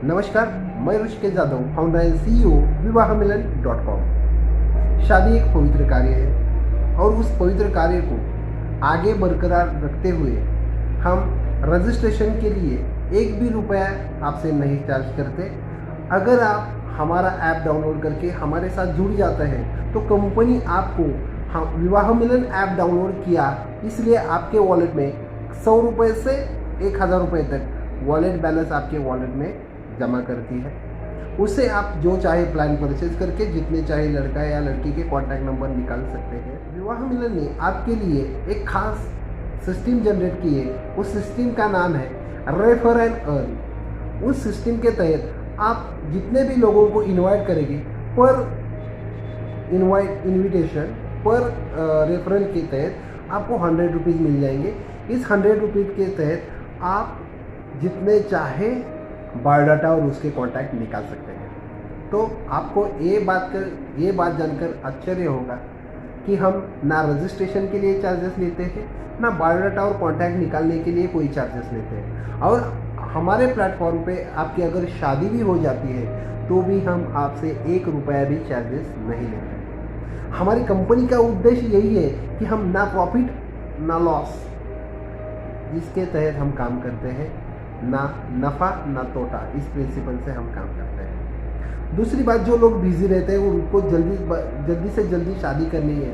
नमस्कार, मैं Rishikesh Jadhav, founder and CEO विवाहमिलन.com। शादी एक पवित्र कार्य है और उस पवित्र कार्य को आगे बरकरार रखते हुए हम रजिस्ट्रेशन के लिए एक भी रुपया आपसे नहीं चार्ज करते। अगर आप हमारा ऐप डाउनलोड करके हमारे साथ जुड़ जाते हैं तो कंपनी आपको विवाह मिलन ऐप डाउनलोड किया इसलिए आपके वॉलेट में 100 रुपये से 1000 रुपये तक वॉलेट बैलेंस आपके वॉलेट में जमा करती है। उससे आप जो चाहे प्लान परचेज करके जितने चाहे लड़का या लड़की के कॉन्टैक्ट नंबर निकाल सकते हैं। विवाह मिलन ने आपके लिए एक खास सिस्टम जनरेट की है। उस सिस्टम का नाम है रेफर एंड अर्न। उस सिस्टम के तहत आप जितने भी लोगों को इनवाइट करेंगे पर इनविटेशन पर रेफरल के तहत आपको 100 रुपीज़ मिल जाएंगे। इस 100 रुपीज़ के तहत आप जितने चाहे बायोडाटा और उसके कॉन्टैक्ट निकाल सकते हैं। तो आपको ये बात जानकर आश्चर्य होगा कि हम ना रजिस्ट्रेशन के लिए चार्जेस लेते हैं, ना बायोडाटा और कॉन्टैक्ट निकालने के लिए कोई चार्जेस लेते हैं। और हमारे प्लेटफॉर्म पे आपकी अगर शादी भी हो जाती है तो भी हम आपसे 1 रुपया भी चार्जेस नहीं लेते हैं। हमारी कंपनी का उद्देश्य यही है कि हम ना प्रॉफिट ना लॉस, इसके तहत हम काम करते हैं, ना नफ़ा ना तोटा। इस प्रिंसिपल से हम काम करते हैं। दूसरी बात, जो लोग बिजी रहते हैं उनको जल्दी से जल्दी शादी करनी है,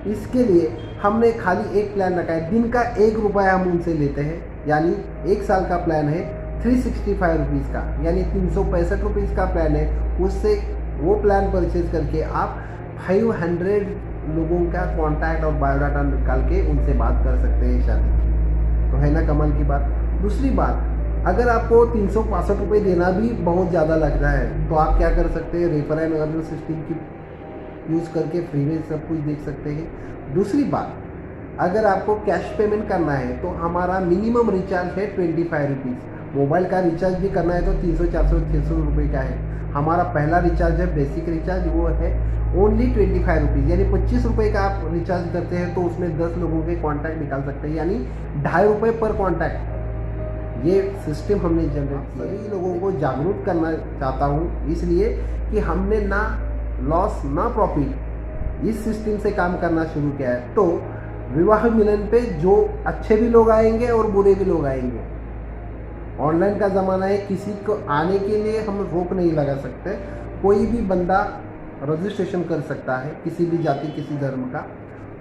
इसके लिए हमने खाली एक प्लान रखा है। दिन का 1 रुपया हम उनसे लेते हैं, यानी 1 साल का प्लान है 365 रुपीज़ का, यानी 365 रुपीज़ का प्लान है। उससे वो प्लान परचेज करके आप 500 लोगों का कॉन्टैक्ट और बायोडाटा निकाल के उनसे बात कर सकते हैं शादी की। तो है ना कमाल की बात। दूसरी बात, अगर आपको 365 रुपये देना भी बहुत ज़्यादा लग रहा है तो आप क्या कर सकते हैं, रेफर एंड अर्न सिस्टम की यूज़ करके फ्री में सब कुछ देख सकते हैं। दूसरी बात, अगर आपको कैश पेमेंट करना है तो हमारा मिनिमम रिचार्ज है 25 रुपीज़। मोबाइल का रिचार्ज भी करना है तो 300, 400, 600 रुपये का है। हमारा पहला रिचार्ज है बेसिक रिचार्ज, वो है ओनली 25 रुपीज़, यानी 25 रुपये का आप रिचार्ज करते हैं तो उसमें 10 लोगों के कॉन्टैक्ट निकाल सकते हैं, यानी 2.5 रुपये पर कॉन्टैक्ट। ये सिस्टम हमने जनरेट किया। सभी लोगों को जागरूक करना चाहता हूँ, इसलिए कि हमने ना लॉस ना प्रॉफिट इस सिस्टम से काम करना शुरू किया है। तो विवाह मिलन पे जो अच्छे भी लोग आएंगे और बुरे भी लोग आएंगे। ऑनलाइन का ज़माना है, किसी को आने के लिए हम रोक नहीं लगा सकते। कोई भी बंदा रजिस्ट्रेशन कर सकता है, किसी भी जाति किसी धर्म का,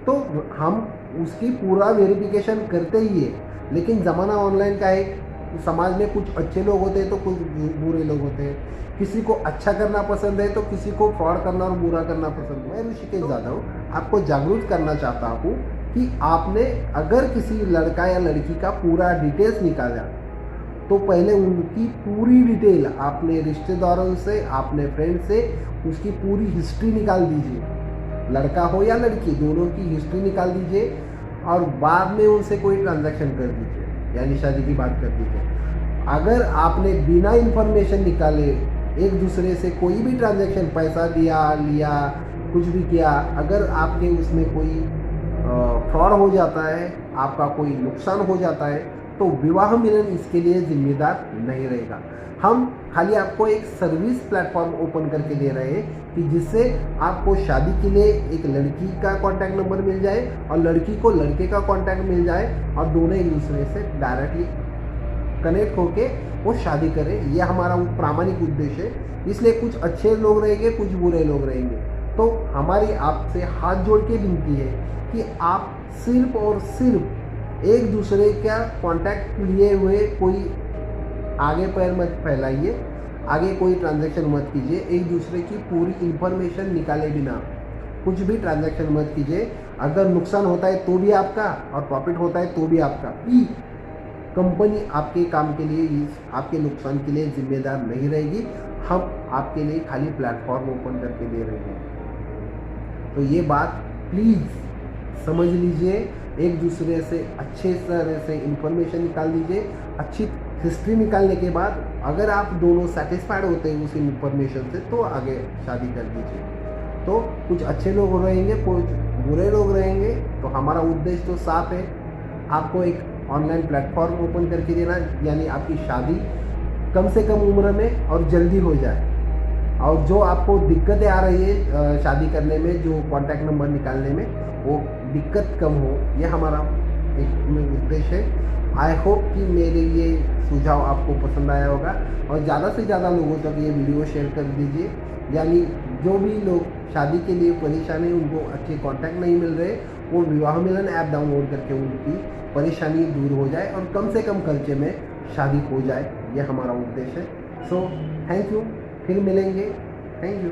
तो हम उसकी पूरा वेरिफिकेशन करते ही है। लेकिन ज़माना ऑनलाइन का है, समाज में कुछ अच्छे लोग होते हैं तो कुछ बुरे लोग होते हैं। किसी को अच्छा करना पसंद है तो किसी को फ्रॉड करना और बुरा करना पसंद है। मैं ऋषिकेश जादव आपको जागरूक करना चाहता हूँ कि आपने अगर किसी लड़का या लड़की का पूरा डिटेल्स निकाला तो पहले उनकी पूरी डिटेल आपने रिश्तेदारों से, आपने फ्रेंड से उसकी पूरी हिस्ट्री निकाल दीजिए। लड़का हो या लड़की, दोनों की हिस्ट्री निकाल दीजिए और बाद में उनसे कोई ट्रांजैक्शन कर दीजिए, यानी शादी की बात कर दीजिए। अगर आपने बिना इंफॉर्मेशन निकाले एक दूसरे से कोई भी ट्रांजैक्शन, पैसा दिया लिया कुछ भी किया, अगर आपके उसमें कोई फ्रॉड हो जाता है, आपका कोई नुकसान हो जाता है, तो विवाह मिलन इसके लिए जिम्मेदार नहीं रहेगा। हम खाली आपको एक सर्विस प्लेटफॉर्म ओपन करके दे रहे हैं कि जिससे आपको शादी के लिए एक लड़की का कॉन्टैक्ट नंबर मिल जाए और लड़की को लड़के का कॉन्टैक्ट मिल जाए और दोनों एक दूसरे से डायरेक्टली कनेक्ट होके वो शादी करें। यह हमारा प्रामाणिक उद्देश्य है। इसलिए कुछ अच्छे लोग रहेंगे, कुछ बुरे लोग रहेंगे। तो हमारी आपसे हाथ जोड़ के विनती है कि आप सिर्फ और सिर्फ एक दूसरे का कॉन्टैक्ट लिए हुए कोई आगे पैर मत फैलाइए, आगे कोई ट्रांजैक्शन मत कीजिए। एक दूसरे की पूरी इंफॉर्मेशन निकाले बिना कुछ भी ट्रांजैक्शन मत कीजिए। अगर नुकसान होता है तो भी आपका और प्रॉफिट होता है तो भी आपका। कंपनी आपके काम के लिए, आपके नुकसान के लिए जिम्मेदार नहीं रहेगी। हम आपके लिए खाली प्लेटफॉर्म ओपन करके दे रहे हैं। तो ये बात प्लीज़ समझ लीजिए। एक दूसरे से अच्छे तरह से इंफॉर्मेशन निकाल दीजिए। अच्छी हिस्ट्री निकालने के बाद अगर आप दोनों सेटिस्फाइड होते हैं उस इंफॉर्मेशन से तो आगे शादी कर दीजिए। तो कुछ अच्छे लोग रहेंगे, कुछ बुरे लोग रहेंगे। तो हमारा उद्देश्य तो साफ है, आपको एक ऑनलाइन प्लेटफॉर्म ओपन करके देना, यानी आपकी शादी कम से कम उम्र में और जल्दी हो जाए। और जो आपको दिक्कतें आ रही है शादी करने में, जो कॉन्टैक्ट नंबर निकालने में, वो दिक्कत कम हो, ये हमारा एक उद्देश्य है। आई होप कि मेरे ये सुझाव आपको पसंद आया होगा और ज़्यादा से ज़्यादा लोगों तक ये वीडियो शेयर कर दीजिए। यानी जो भी लोग शादी के लिए परेशान हैं, उनको अच्छे कॉन्टैक्ट नहीं मिल रहे, वो विवाह मिलन ऐप डाउनलोड करके उनकी परेशानी दूर हो जाए और कम से कम खर्चे में शादी हो जाए। ये हमारा उद्देश्य है। सो थैंक यू, फिर मिलेंगे। Thank you.